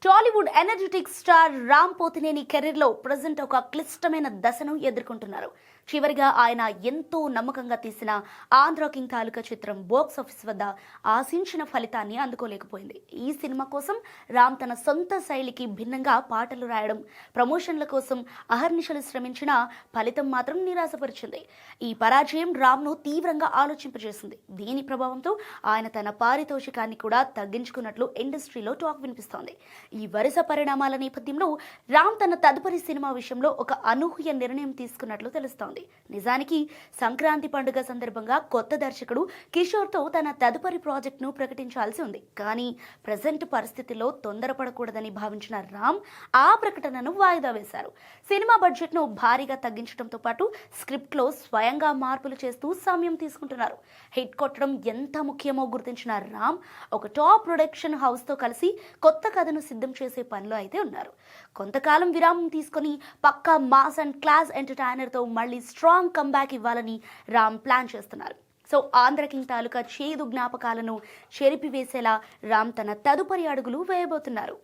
Tollywood energetic star Ram Pothineni కెరీర్లో present ఒక క్లిష్టమైన దశను ఎదుర్కొంటున్నారు. చివరిగా ఆయన ఎంతో నమ్మకంగా తీసిన ఆంధ్ర కింగ్ తాలూకా చిత్రం బాక్స్ ఆఫీస్ వద్ద ఆశించిన ఫలితాన్ని అందుకోలేకపోయింది. ఈ సినిమా కోసం రామ్ తన సొంత శైలికి భిన్నంగా పాటలు రాయడం, ప్రమోషన్ల కోసం అహర్నిశలు శ్రమించిన ఫలితం మాత్రం నిరాశపరిచింది. ఈ పరాజయం రామ్ను తీవ్రంగా ఆలోచింపజేసింది. దీని ప్రభావంతో ఆయన తన పారితోషికాన్ని కూడా తగ్గించుకున్నట్లు ఇండస్ట్రీలో టాక్ వినిపిస్తోంది. ఈ వరుస పరిణామాల నేపథ్యంలో రామ్ తన తదుపరి సినిమా విషయంలో ఒక అనూహ్య నిర్ణయం తీసుకున్నట్లు తెలుస్తోంది. నిజానికి సంక్రాంతి పండుగ సందర్భంగా కొత్త దర్శకుడు కిషోర్తో తన తదుపరి ప్రాజెక్ట్ను ప్రకటించాల్సి ఉంది. కానీ ప్రజెంట్ పరిస్థితిలో తొందరపడకూడదని భావించిన రామ్ ఆ ప్రకటనను వాయిదా వేశారు. సినిమా బడ్జెట్ను భారీగా తగ్గించడంతో పాటు స్క్రిప్ట్లో స్వయంగా మార్పులు చేస్తూ సమయం తీసుకుంటున్నారు. హిట్ కొట్టడం ఎంత ముఖ్యమో గుర్తించిన రామ్ ఒక టాప్ ప్రొడక్షన్ హౌస్తో కలిసి కొత్త కథను సిద్ధం చేసే పనిలో అయితే ఉన్నారు. కొంతకాలం విరామం తీసుకొని పక్కా మాస్ అండ్ క్లాస్ ఎంటర్టైనర్తో మళ్ళీ స్ట్రాంగ్ కంబ్యాక్ ఇవ్వాలని రామ్ ప్లాన్ చేస్తున్నారు. సో ఆంధ్ర కింగ్ తాలూకా చేదు జ్ఞాపకాలను చెరిపివేసేలా రామ్ తన తదుపరి అడుగులు వేయబోతున్నారు.